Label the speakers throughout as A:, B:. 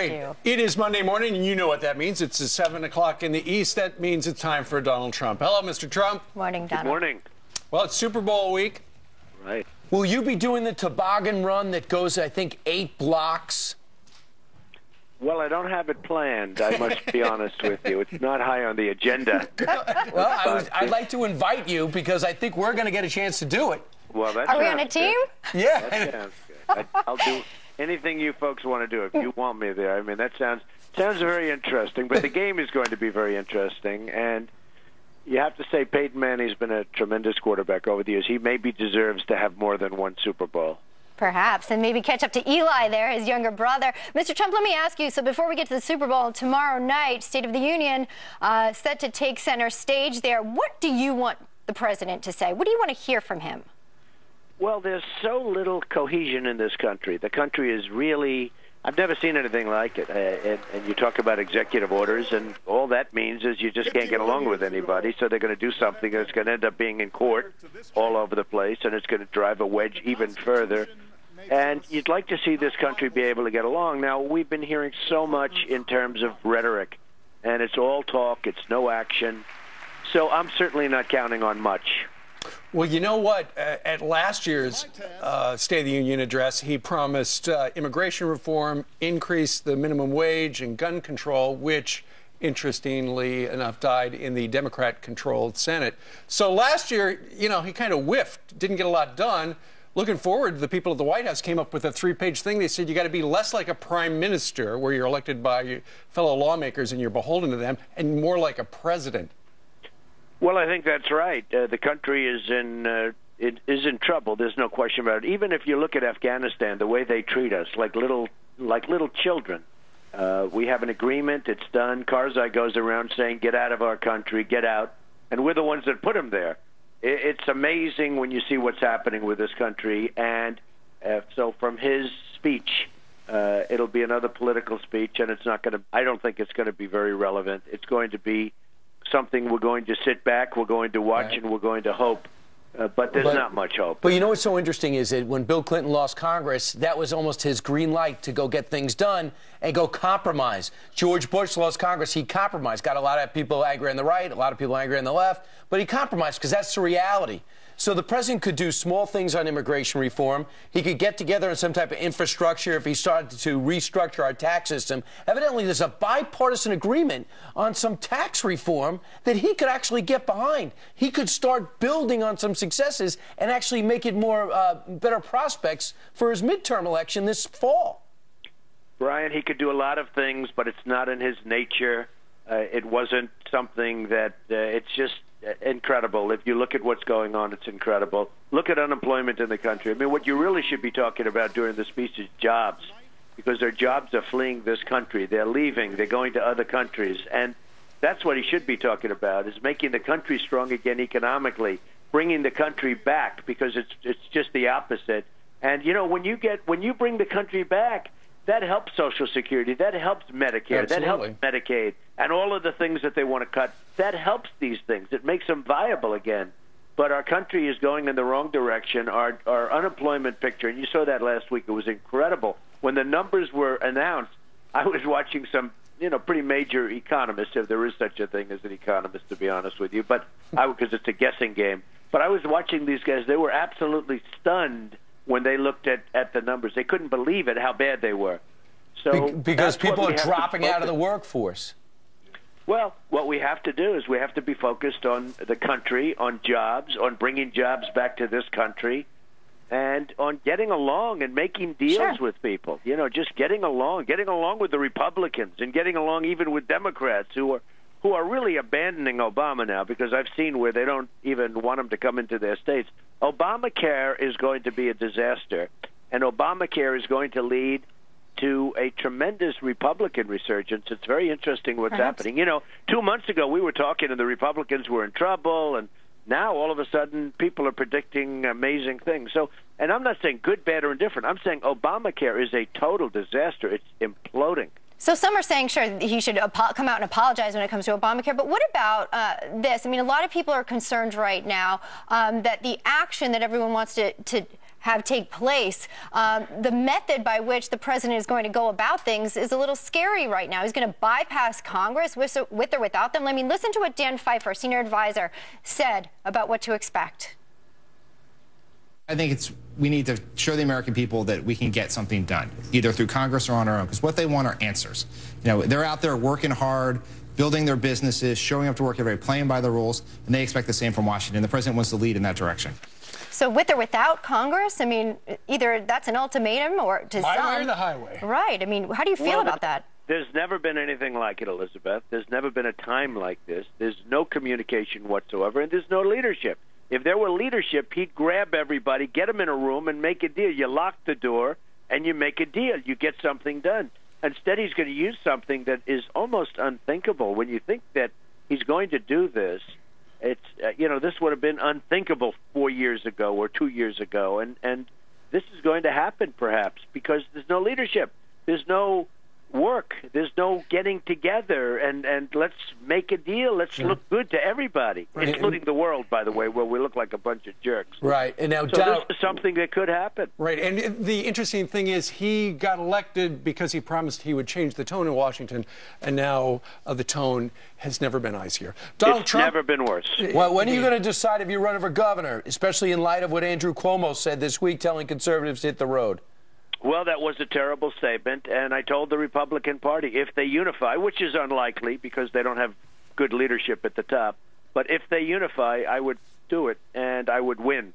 A: great.
B: you.
A: It is Monday morning, and you know what that means. It's 7 o'clock in the East. That means it's time for Donald Trump. Hello, Mr. Trump.
B: Morning, Donald.
C: Good morning.
A: Well, it's Super Bowl week.
C: Right.
D: Will you be doing the toboggan run that goes, I think, 8 blocks?
C: Well, I don't have it planned, I must be honest with you. It's not high on the agenda.
D: Well, I'd like to invite you because I think we're going to get a chance to do it.
C: Well, that
B: Are we on a
C: sounds
B: team?
C: good.
D: Yeah.
C: That sounds good. I'll do anything you folks want to do if you want me there. I mean, that sounds very interesting, but the game is going to be very interesting, and you have to say Peyton Manning's been a tremendous quarterback over the years. He maybe deserves to have more than one Super Bowl.
B: Perhaps, and maybe catch up to Eli there, his younger brother. Mr. Trump, let me ask you, so before we get to the Super Bowl tomorrow night, State of the Union set to take center stage there. What do you want the president to say? What do you want to hear from him?
C: Well, there's so little cohesion in this country. The country is really, I've never seen anything like it. And you talk about executive orders, and all that means is you just can't get along with anybody, so they're going to do something that's going to end up being in court all over the place, and it's going to drive a wedge even further. And you'd like to see this country be able to get along. Now, we've been hearing so much in terms of rhetoric, and it's all talk, it's no action. So I'm certainly not counting on much.
A: Well, you know what? At last year's State of the Union address, he promised immigration reform, increase the minimum wage, and gun control, which, interestingly enough, died in the Democrat-controlled Senate. So last year, you know, he kind of whiffed, didn't get a lot done. Looking forward, the people at the White House came up with a 3-page thing. They said you got to be less like a prime minister, where you're elected by your fellow lawmakers and you're beholden to them, and more like a president.
C: Well, I think that's right. The country is in trouble. There's no question about it. Even if you look at Afghanistan, the way they treat us, like little children. We have an agreement. It's done. Karzai goes around saying, "Get out of our country, get out," and we're the ones that put him there. It's amazing when you see what's happening with this country. And so from his speech, it'll be another political speech, and it's not going to. I don't think it's going to be very relevant. It's going to be something we're going to sit back, we're going to watch, and we're going to hope. But there's not much hope.
D: But you know what's so interesting is that when Bill Clinton lost Congress, that was almost his green light to go get things done and go compromise. George Bush lost Congress, he compromised. Got a lot of people angry on the right, a lot of people angry on the left, but he compromised because that's the reality. So the president could do small things on immigration reform. He could get together on some type of infrastructure if he started to restructure our tax system. Evidently, there's a bipartisan agreement on some tax reform that he could actually get behind. He could start building on some successes and actually make it more better prospects for his midterm election this fall.
C: Brian, he could do a lot of things, but it's not in his nature. It wasn't something that it's just incredible. If you look at what's going on, it's incredible. Look at unemployment in the country. I mean, what you really should be talking about during the speech is jobs, because their jobs are fleeing this country. They're leaving. They're going to other countries. And that's what he should be talking about, is making the country strong again economically, bringing the country back, because it's just the opposite. And, you know, when you bring the country back, that helps Social Security, that helps Medicare, that helps Medicaid, and all of the things that they want to cut. That helps these things. It makes them viable again. But our country is going in the wrong direction. Our unemployment picture, and you saw that last week, it was incredible. When the numbers were announced, I was watching some, pretty major economists, if there is such a thing as an economist, to be honest with you, but because it's a guessing game. But I was watching these guys. They were absolutely stunned when they looked at the numbers. They couldn't believe it, how bad they were. So
D: because people are dropping out of the workforce.
C: Well, what we have to do is we have to be focused on the country, on jobs, on bringing jobs back to this country, and on getting along and making deals with people. Just getting along with the Republicans, and getting along even with Democrats who are really abandoning Obama now, because I've seen where they don't even want him to come into their states. Obamacare is going to be a disaster, and Obamacare is going to lead to a tremendous Republican resurgence. It's very interesting what's happening. 2 months ago we were talking and the Republicans were in trouble, and now all of a sudden people are predicting amazing things. So, and I'm not saying good, bad, or indifferent. I'm saying Obamacare is a total disaster. It's imploding.
B: So some are saying, sure, he should come out and apologize when it comes to Obamacare. But what about this? I mean, a lot of people are concerned right now that the action that everyone wants to have take place. The method by which the president is going to go about things is a little scary right now. He's going to bypass Congress with or without them. I mean, listen to what Dan Pfeiffer, senior advisor, said about what to expect.
E: I think we need to show the American people that we can get something done, either through Congress or on our own, because what they want are answers. You know, they're out there working hard, building their businesses, showing up to work every day, playing by the rules, and they expect the same from Washington. The president wants to lead in that direction.
B: So with or without Congress, I mean, either that's an ultimatum or to
A: My
B: some.
A: way or the highway.
B: Right. I mean, how do you feel about that?
C: There's never been anything like it, Elizabeth. There's never been a time like this. There's no communication whatsoever, and there's no leadership. If there were leadership, he'd grab everybody, get them in a room, and make a deal. You lock the door, and you make a deal. You get something done. Instead, he's going to use something that is almost unthinkable. When you think that he's going to do this, it's this would have been unthinkable 4 years ago or 2 years ago, and this is going to happen perhaps because there's no leadership, there's no work, there's no getting together, and let's make a deal. Let's look good to everybody, including the world, by the way, where we look like a bunch of jerks.
D: Right, and now
C: so this is something that could happen.
A: Right, and the interesting thing is he got elected because he promised he would change the tone in Washington, and now the tone has never been icier. Donald Trump,
C: never been worse.
D: Well, when are you going to decide if you're running for governor, especially in light of what Andrew Cuomo said this week, telling conservatives to hit the road?
C: Well, that was a terrible statement, and I told the Republican Party if they unify, which is unlikely because they don't have good leadership at the top, but if they unify, I would do it, and I would win.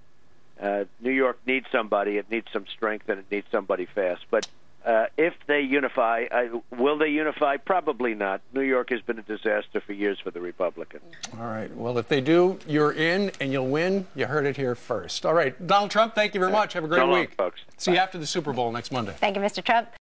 C: New York needs somebody. It needs some strength, and it needs somebody fast. But if they unify, will they unify? Probably not. New York has been a disaster for years for the Republicans.
A: All right. Well, if they do, you're in, and you'll win. You heard it here first. All right. Donald Trump, thank you very much. Have a great
C: So long,
A: week.
C: folks.
A: See you after the Super Bowl next Monday.
B: Thank you, Mr. Trump.